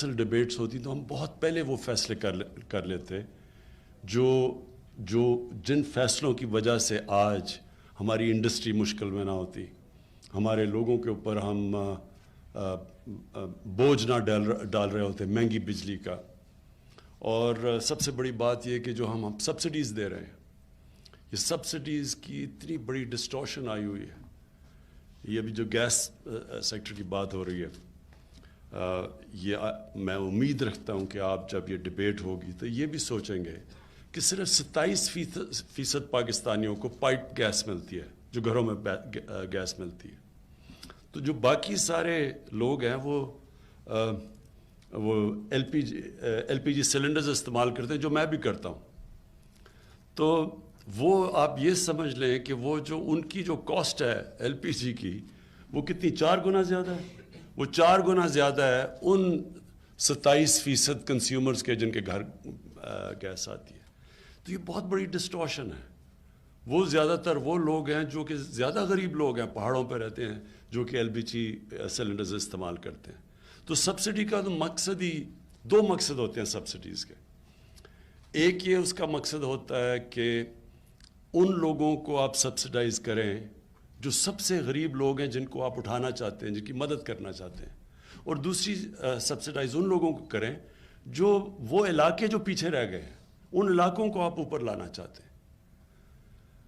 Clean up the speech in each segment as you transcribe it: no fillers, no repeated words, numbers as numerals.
مسلسل ڈیبیٹس ہوتی تو ہم بہت پہلے وہ فیصلے کر لیتے جن فیصلوں کی وجہ سے آج ہماری انڈسٹری مشکل میں نہ ہوتی، ہمارے لوگوں کے اوپر ہم بوجھ نہ ڈال رہے ہوتے مہنگی بجلی کا. اور سب سے بڑی بات یہ کہ جو ہم سبسڈیز دے رہے ہیں، یہ سبسڈیز کی اتنی بڑی ڈسٹورشن آئی ہوئی ہے. یہ ابھی جو گیس سیکٹر کی بات ہو رہی ہے، یہ میں امید رکھتا ہوں کہ آپ جب یہ ڈیبیٹ ہوگی تو یہ بھی سوچیں گے کہ صرف 27% پاکستانیوں کو پائپ گیس ملتی ہے، جو گھروں میں گیس ملتی ہے. تو جو باقی سارے لوگ ہیں وہ ایل پی جی سلنڈرز استعمال کرتے ہیں، جو میں بھی کرتا ہوں. تو وہ آپ یہ سمجھ لیں کہ وہ جو ان کی جو کاسٹ ہے ایل پی جی کی، وہ کتنی 4 گنا زیادہ ہے. وہ 4 گنا زیادہ ہے ان 27% کنزیومرز کے جن کے گھر گیس آتی ہے. تو یہ بہت بڑی ڈسٹورشن ہے. وہ زیادہ تر وہ لوگ ہیں جو کہ زیادہ غریب لوگ ہیں، پہاڑوں پہ رہتے ہیں، جو کہ ایل پی جی سلنڈرز استعمال کرتے ہیں. تو سبسڈی کا تو مقصد ہی 2 مقصد ہوتے ہیں سبسڈیز کے. ایک یہ اس کا مقصد ہوتا ہے کہ ان لوگوں کو آپ سبسڈائز کریں جو سب سے غریب لوگ ہیں، جن کو آپ اٹھانا چاہتے ہیں، جن کی مدد کرنا چاہتے ہیں. اور دوسری سبسڈائز ان لوگوں کو کریں جو وہ علاقے جو پیچھے رہ گئے ہیں، ان علاقوں کو آپ اوپر لانا چاہتے ہیں.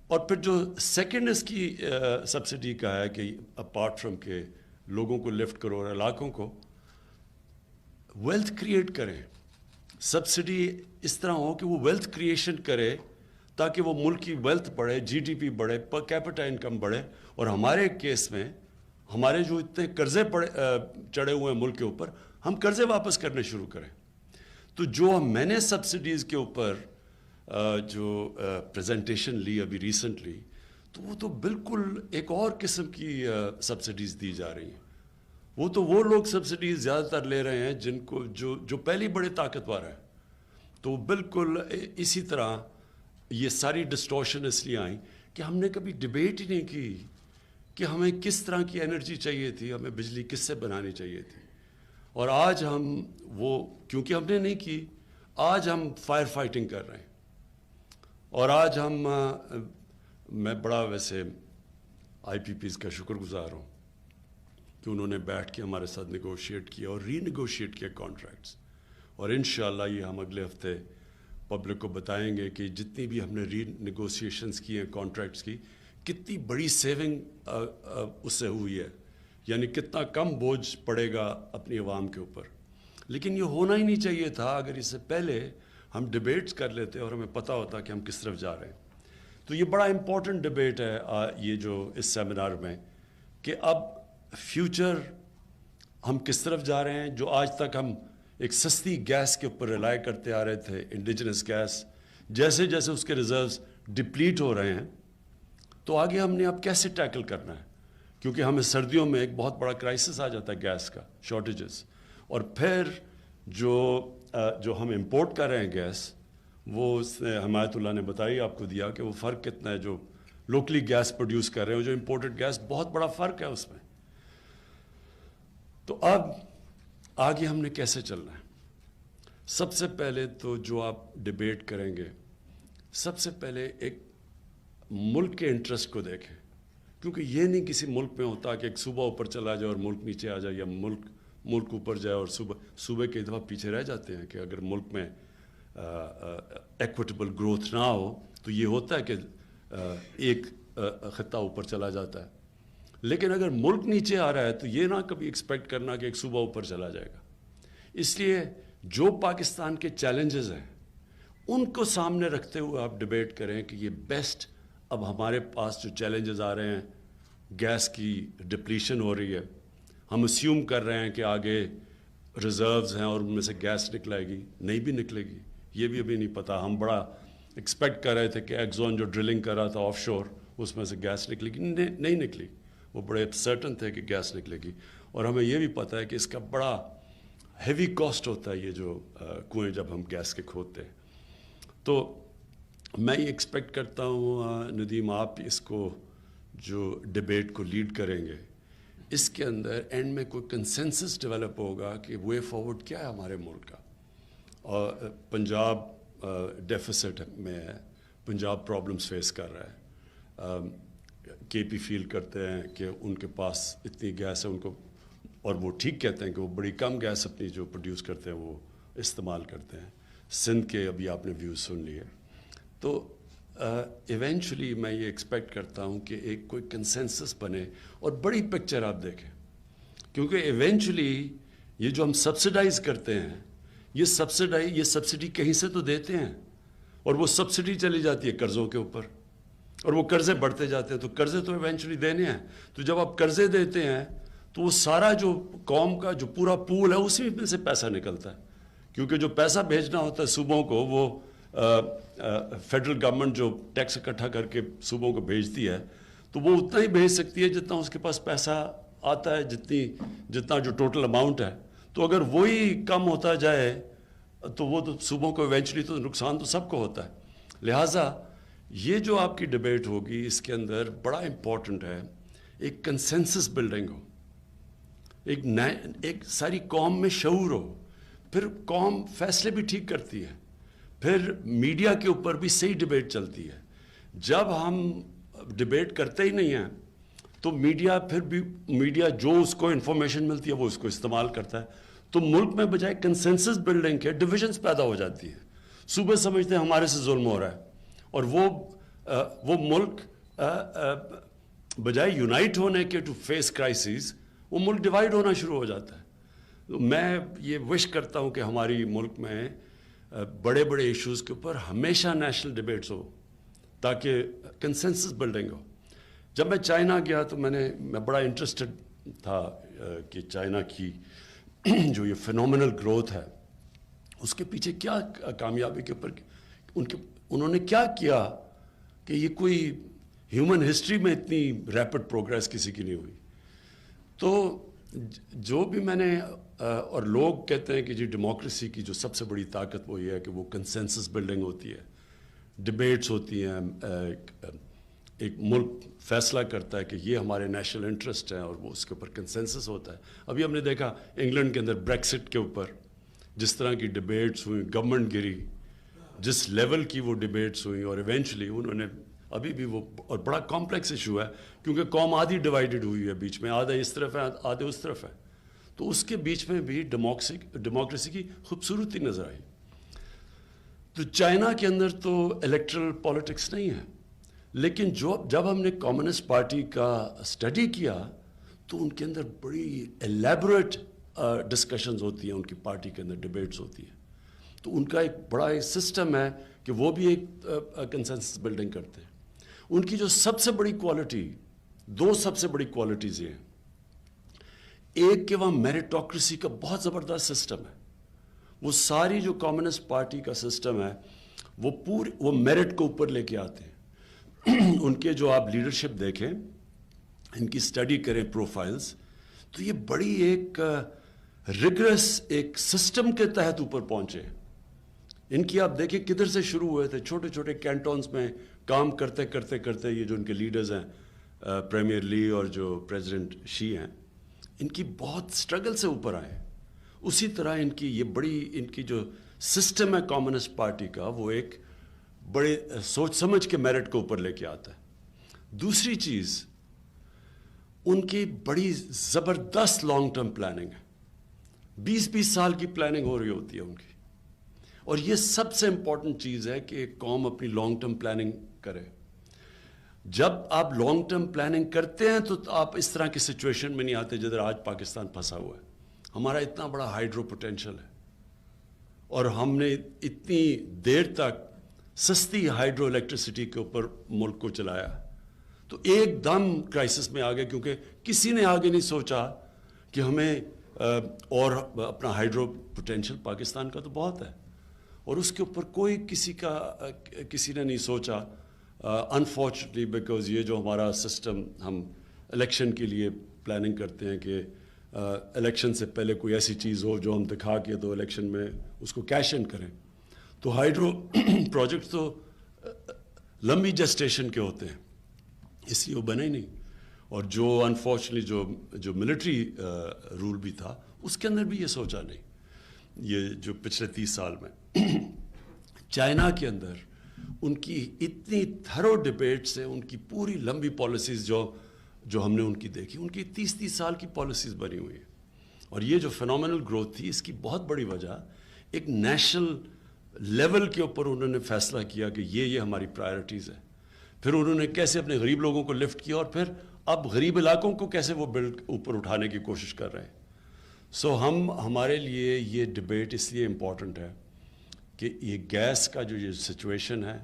اور پھر جو سیکنڈ اس کی سبسڈی کا ہے کہ اپارٹ فرام کہ لوگوں کو لفٹ کرو اور علاقوں کو ویلتھ کریٹ کریں. سبسڈی اس طرح ہو کہ وہ ویلتھ کریشن کرے تاکہ وہ ملک کی ویلتھ بڑھے، جی ڈی پی بڑھے، پر کیپٹا انکم بڑھے. اور ہمارے کیس میں ہمارے جو اتنے قرضے چڑھے ہوئے ہیں ملک کے اوپر، ہم قرضے واپس کرنے شروع کریں. تو جو میں نے سبسڈیز کے اوپر جو پریزنٹیشن لی ابھی ریسنٹلی، تو وہ تو بالکل ایک اور قسم کی سبسڈیز دی جا رہی ہیں. وہ تو وہ لوگ سبسڈیز زیادہ تر لے رہے ہیں جن کو جو پہلی بڑے طاقتور ہیں. تو بالکل اسی طرح یہ ساری ڈسٹورشن اس لیے آئیں کہ ہم نے کبھی ڈیبیٹ ہی نہیں کی کہ ہمیں کس طرح کی انرجی چاہیے تھی، ہمیں بجلی کس سے بنانی چاہیے تھی. اور آج ہم وہ کیونکہ ہم نے نہیں کی، آج ہم فائر فائٹنگ کر رہے ہیں. اور آج میں بڑا ویسے آئی پی پیز کا شکر گزار ہوں کہ انہوں نے بیٹھ کے ہمارے ساتھ نیگوشیٹ کیا اور ری نیگوشیٹ کیا کانٹریکٹس. اور انشاءاللہ یہ ہم اگلے ہفتے پبلک کو بتائیں گے کہ جتنی بھی ہم نے ری نیگوسیشنز کی ہیں کانٹریکٹس کی، کتنی بڑی سیونگ اس سے ہوئی ہے، یعنی کتنا کم بوجھ پڑے گا اپنی عوام کے اوپر. لیکن یہ ہونا ہی نہیں چاہیے تھا اگر اس سے پہلے ہم ڈیبیٹس کر لیتے اور ہمیں پتہ ہوتا کہ ہم کس طرف جا رہے ہیں. تو یہ بڑا امپورٹنٹ ڈیبیٹ ہے یہ جو اس سیمینار میں، کہ اب فیوچر ہم کس طرف جا رہے ہیں. جو آج تک ہم ایک سستی گیس کے اوپر ریلائی کرتے آ رہے تھے، انڈیجنس گیس، جیسے جیسے اس کے ریزروز ڈپلیٹ ہو رہے ہیں، تو آگے ہم نے اب کیسے ٹیکل کرنا ہے. کیونکہ ہمیں سردیوں میں ایک بہت بڑا کرائسس آ جاتا ہے گیس کا، شارٹیجز. اور پھر جو ہم امپورٹ کر رہے ہیں گیس، وہ اس نے حمایت اللہ نے بتائی آپ کو دیا کہ وہ فرق کتنا ہے. جو لوکلی گیس پروڈیوس کر رہے ہیں جو امپورٹڈ گیس، بہت بڑا فرق ہے اس میں. تو اب آگے ہم نے کیسے چلنا ہے؟ سب سے پہلے تو جو آپ ڈیبیٹ کریں گے، سب سے پہلے ایک ملک کے انٹرسٹ کو دیکھیں. کیونکہ یہ نہیں کسی ملک میں ہوتا کہ ایک صوبہ اوپر چلا جائے اور ملک نیچے آ جائے، یا ملک اوپر جائے اور صوبے کئی دفعہ پیچھے رہ جاتے ہیں. کہ اگر ملک میں ایکویٹیبل گروتھ نہ ہو تو یہ ہوتا ہے کہ ایک خطہ اوپر چلا جاتا ہے. لیکن اگر ملک نیچے آ رہا ہے تو یہ نہ کبھی ایکسپیکٹ کرنا کہ ایک صوبہ اوپر چلا جائے گا. اس لیے جو پاکستان کے چیلنجز ہیں ان کو سامنے رکھتے ہوئے آپ ڈیبیٹ کریں کہ یہ بیسٹ. اب ہمارے پاس جو چیلنجز آ رہے ہیں، گیس کی ڈپلیشن ہو رہی ہے، ہم اسیوم کر رہے ہیں کہ آگے ریزروز ہیں اور ان میں سے گیس نکلے گی، نہیں بھی نکلے گی، یہ بھی ابھی نہیں پتہ. ہم بڑا ایکسپیکٹ کر رہے تھے کہ ایکزون جو ڈرلنگ کر رہا تھا آف شور، اس میں سے گیس نکلے گی، نہیں نکلی. وہ بڑے سرٹن تھے کہ گیس نکلے گی. اور ہمیں یہ بھی پتہ ہے کہ اس کا بڑا ہیوی کاسٹ ہوتا ہے یہ جو کنویں جب ہم گیس کے کھودتے ہیں. تو میں یہ ایکسپیکٹ کرتا ہوں ندیم، آپ اس کو جو ڈیبیٹ کو لیڈ کریں گے، اس کے اندر اینڈ میں کوئی کنسنسس ڈیولپ ہوگا کہ وے فارورڈ کیا ہے ہمارے ملک کا. اور پنجاب ڈیفیسٹ میں ہے, پنجاب پرابلمس فیس کر رہا ہے. کے پی فیل کرتے ہیں کہ ان کے پاس اتنی گیس ہے ان کو, اور وہ ٹھیک کہتے ہیں کہ وہ بڑی کم گیس اپنی جو پروڈیوس کرتے ہیں وہ استعمال کرتے ہیں. سندھ کے ابھی آپ نے ویوز سن لیے. تو ایونچولی میں یہ ایکسپیکٹ کرتا ہوں کہ ایک کوئی کنسنسس بنے اور بڑی پکچر آپ دیکھیں, کیونکہ ایونچولی یہ جو ہم سبسڈائز کرتے ہیں یہ سبسڈی کہیں سے تو دیتے ہیں, اور وہ سبسڈی چلی جاتی ہے قرضوں کے اوپر, اور وہ قرضے بڑھتے جاتے ہیں. تو قرضے تو ایونچولی دینے ہیں. تو جب آپ قرضے دیتے ہیں تو وہ سارا جو قوم کا جو پورا پول ہے اسی میں سے پیسہ نکلتا ہے, کیونکہ جو پیسہ بھیجنا ہوتا ہے صوبوں کو وہ فیڈرل گورنمنٹ جو ٹیکس اکٹھا کر کے صوبوں کو بھیجتی ہے تو وہ اتنا ہی بھیج سکتی ہے جتنا اس کے پاس پیسہ آتا ہے, جتنا جو ٹوٹل اماؤنٹ ہے. تو اگر وہی کم ہوتا جائے تو وہ تو صوبوں کو ایونچولی تو نقصان تو سب کو ہوتا ہے. لہٰذا یہ جو آپ کی ڈبیٹ ہوگی اس کے اندر بڑا امپورٹنٹ ہے ایک کنسنسس بلڈنگ ہو, ایک ساری قوم میں شعور ہو, پھر قوم فیصلے بھی ٹھیک کرتی ہے, پھر میڈیا کے اوپر بھی صحیح ڈبیٹ چلتی ہے. جب ہم ڈبیٹ کرتے ہی نہیں ہیں تو میڈیا جو اس کو انفارمیشن ملتی ہے وہ اس کو استعمال کرتا ہے. تو ملک میں بجائے کنسنسس بلڈنگ کے ڈویژنز پیدا ہو جاتی ہیں. صوبے سمجھتے ہیں ہمارے سے ظلم ہو رہا ہے, اور وہ ملک بجائے یونائٹ ہونے کے ٹو فیس کرائسز وہ ملک ڈیوائیڈ ہونا شروع ہو جاتا ہے. میں یہ وش کرتا ہوں کہ ہماری ملک میں بڑے بڑے ایشوز کے اوپر ہمیشہ نیشنل ڈیبیٹس ہو تاکہ کنسنسس بلڈنگ ہو. جب میں چائنا گیا تو میں بڑا انٹرسٹڈ تھا کہ چائنا کی جو یہ فینومینل گروتھ ہے اس کے پیچھے کیا کامیابی کے اوپر انہوں نے کیا کیا کہ یہ کوئی ہیومن ہسٹری میں اتنی ریپڈ پروگریس کسی کی نہیں ہوئی. تو جو بھی میں نے اور لوگ کہتے ہیں کہ جی ڈیموکریسی کی جو سب سے بڑی طاقت وہ یہ ہے کہ وہ کنسنسس بلڈنگ ہوتی ہے, ڈبیٹس ہوتی ہیں, ایک ملک فیصلہ کرتا ہے کہ یہ ہمارے نیشنل انٹرسٹ ہیں اور وہ اس کے اوپر کنسنسس ہوتا ہے. ابھی ہم نے دیکھا انگلینڈ کے اندر بریکسٹ کے اوپر جس طرح کی ڈبیٹس ہوئیں, گورنمنٹ گری, جس لیول کی وہ ڈبیٹس ہوئیں, اور ایونچولی انہوں نے ابھی بھی وہ, اور بڑا کمپلیکس ایشو ہے کیونکہ قوم آدھی ڈیوائیڈڈ ہوئی ہے, بیچ میں آدھے اس طرف ہے آدھے اس طرف ہے. تو اس کے بیچ میں بھی ڈیموکریسی کی خوبصورتی نظر آئی. تو چائنا کے اندر تو الیکٹرل پالیٹکس نہیں ہے, لیکن جب ہم نے کمیونسٹ پارٹی کا اسٹڈی کیا تو ان کے اندر بڑی ایلیبوریٹ ڈسکشنز ہوتی ہیں, ان کی پارٹی کے اندر ڈبیٹس ہوتی ہیں. تو ان کا ایک بڑا سسٹم ہے کہ وہ بھی ایک کنسنسس بلڈنگ کرتے ہیں. ان کی جو سب سے بڑی کوالٹی, دو سب سے بڑی کوالٹیز یہ ہیں. ایک کہ وہاں میریٹوکریسی کا بہت زبردست سسٹم ہے. وہ ساری جو کمیونسٹ پارٹی کا سسٹم ہے وہ میرٹ کو اوپر لے کے آتے ہیں. ان کے جو آپ لیڈرشپ دیکھیں, ان کی اسٹڈی کریں پروفائلز, تو یہ بڑی ایک ریگرس ایک سسٹم کے تحت اوپر پہنچے. ان کی آپ دیکھیں کدھر سے شروع ہوئے تھے, چھوٹے چھوٹے کینٹونز میں کام کرتے کرتے کرتے یہ جو ان کے لیڈرز ہیں پریمیئر لی اور جو پریزیڈنٹ شی ہیں, ان کی بہت سٹرگل سے اوپر آئے. اسی طرح ان کی یہ بڑی ان کی جو سسٹم ہے کمیونسٹ پارٹی کا وہ ایک بڑے سوچ سمجھ کے میرٹ کو اوپر لے کے آتا ہے. دوسری چیز ان کی بڑی زبردست لانگ ٹرم پلاننگ ہے. 20 سال کی پلاننگ ہو رہی ہوتی ہے ان کی, اور یہ سب سے امپورٹنٹ چیز ہے کہ ایک قوم اپنی لانگ ٹرم پلاننگ کرے. جب آپ لانگ ٹرم پلاننگ کرتے ہیں تو آپ اس طرح کی سچویشن میں نہیں آتے جدھر آج پاکستان پھنسا ہوا ہے. ہمارا اتنا بڑا ہائیڈرو پوٹینشل ہے اور ہم نے اتنی دیر تک سستی ہائیڈرو الیکٹریسٹی کے اوپر ملک کو چلایا, تو ایک دم کرائسس میں آ گئے کیونکہ کسی نے آگے نہیں سوچا کہ ہمیں اور اپنا ہائیڈرو پوٹینشل پاکستان کا تو بہت ہے اور اس کے اوپر کوئی کسی نے نہیں سوچا. انفارچونیٹلی بیکاز یہ جو ہمارا سسٹم, ہم الیکشن کے لیے پلاننگ کرتے ہیں کہ الیکشن سے پہلے کوئی ایسی چیز ہو جو ہم دکھا کے تو الیکشن میں اس کو کیش ان کریں. تو ہائیڈرو پروجیکٹ تو لمبی جسٹیشن کے ہوتے ہیں, اس لیے وہ بنے ہی نہیں. اور جو انفارچونیٹلی جو ملٹری رول بھی تھا اس کے اندر بھی یہ سوچا نہیں. یہ جو پچھلے 30 سال میں چائنا کے اندر ان کی اتنی تھرو ڈبیٹ سے ان کی پوری لمبی پالیسیز جو ہم نے ان کی دیکھی, ان کی 30 سال کی پالیسیز بنی ہوئی ہیں. اور یہ جو فینومینل گروتھ تھی اس کی بہت بڑی وجہ ایک نیشنل لیول کے اوپر انہوں نے فیصلہ کیا کہ یہ ہماری پرائرٹیز ہیں. پھر انہوں نے کیسے اپنے غریب لوگوں کو لفٹ کیا اور پھر اب غریب علاقوں کو کیسے وہ بلڈ اوپر اٹھانے کی کوشش کر رہے ہیں. سو ہمارے لیے یہ ڈبیٹ اس لیے امپورٹنٹ ہے کہ یہ گیس کا جو یہ سچویشن ہے,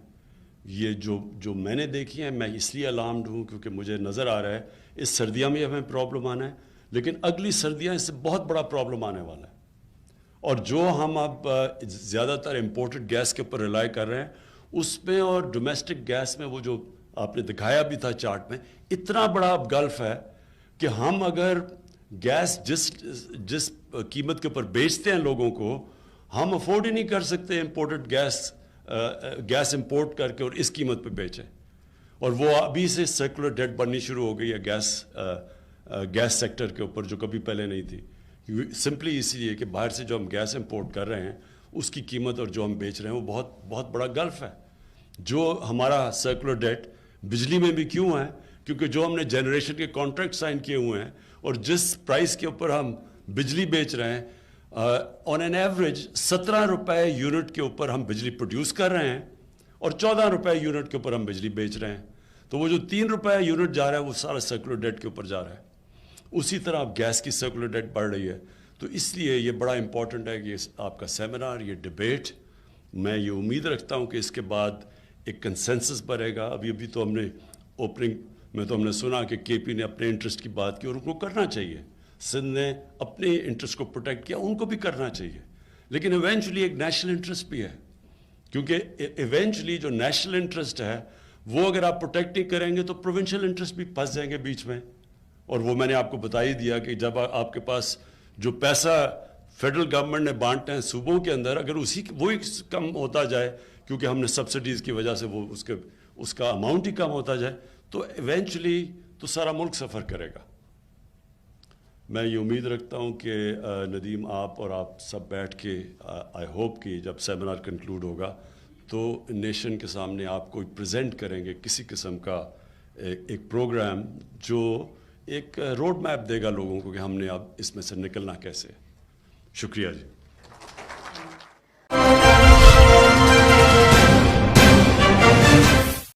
یہ جو میں نے دیکھی ہے, میں اس لیے الارمڈ ہوں کیونکہ مجھے نظر آ رہا ہے اس سردیاں میں ہمیں پرابلم آنا ہے, لیکن اگلی سردیاں اس سے بہت بڑا پرابلم آنے والا ہے. اور جو ہم اب زیادہ تر امپورٹڈ گیس کے اوپر ریلائی کر رہے ہیں اس میں اور ڈومیسٹک گیس میں, وہ جو آپ نے دکھایا بھی تھا چارٹ میں, اتنا بڑا اب گلف ہے کہ ہم اگر گیس جس قیمت کے اوپر بیچتے ہیں لوگوں کو, ہم افورڈ ہی نہیں کر سکتے امپورٹڈ گیس امپورٹ کر کے اور اس قیمت پہ بیچیں. اور وہ ابھی سے سرکولر ڈیٹ بننی شروع ہو گئی ہے گیس سیکٹر کے اوپر, جو کبھی پہلے نہیں تھی. سمپلی اس لیے کہ باہر سے جو ہم گیس امپورٹ کر رہے ہیں اس کی قیمت اور جو ہم بیچ رہے ہیں وہ بہت بہت بڑا گلف ہے. جو ہمارا سرکولر ڈیٹ بجلی میں بھی کیوں ہے, کیونکہ جو ہم نے جنریشن کے کانٹریکٹ سائن کیے ہوئے ہیں اور جس پرائس کے اوپر ہم بجلی بیچ رہے ہیں, آن این ایوریج 17 روپے یونٹ کے اوپر ہم بجلی پروڈیوس کر رہے ہیں اور 14 روپے یونٹ کے اوپر ہم بجلی بیچ رہے ہیں. تو وہ جو 3 روپے یونٹ جا رہا ہے وہ سارا سرکولر ڈیٹ کے اوپر جا رہا ہے. اسی طرح اب گیس کی سرکولر ڈیٹ بڑھ رہی ہے. تو اس لیے یہ بڑا امپورٹنٹ ہے کہ آپ کا سیمینار, یہ ڈبیٹ, میں یہ امید رکھتا ہوں کہ اس کے بعد ایک کنسنسس بنے گا. ابھی تو ہم نے اوپننگ میں تو ہم نے سنا کہ کے پی نے اپنے انٹرسٹ کی بات کی اور ان کو کرنا چاہیے. سندھ نے اپنے انٹرسٹ کو پروٹیکٹ کیا, ان کو بھی کرنا چاہیے. لیکن ایونچولی ایک نیشنل انٹرسٹ بھی ہے, کیونکہ ایونچولی جو نیشنل انٹرسٹ ہے وہ اگر آپ پروٹیکٹ نہیں کریں گے تو پروونشل انٹرسٹ بھی پھنس جائیں گے بیچ میں. اور وہ میں نے آپ کو بتا ہی دیا کہ جب آپ کے پاس جو پیسہ فیڈرل گورنمنٹ نے بانٹنا ہے صوبوں کے اندر, اگر وہی کم ہوتا جائے کیونکہ ہم نے سبسڈیز کی وجہ سے وہ اس کا اماؤنٹ ہی کم ہوتا جائے, تو ایونچولی تو سارا ملک سفر کرے گا. میں یہ امید رکھتا ہوں کہ ندیم آپ اور آپ سب بیٹھ کے آئی ہوپ کہ جب سیمینار کنکلوڈ ہوگا تو نیشن کے سامنے آپ کو پریزنٹ کریں گے کسی قسم کا ایک پروگرام جو ایک روڈ میپ دے گا لوگوں کو کہ ہم نے اب اس میں سے نکلنا کیسے. شکریہ جی.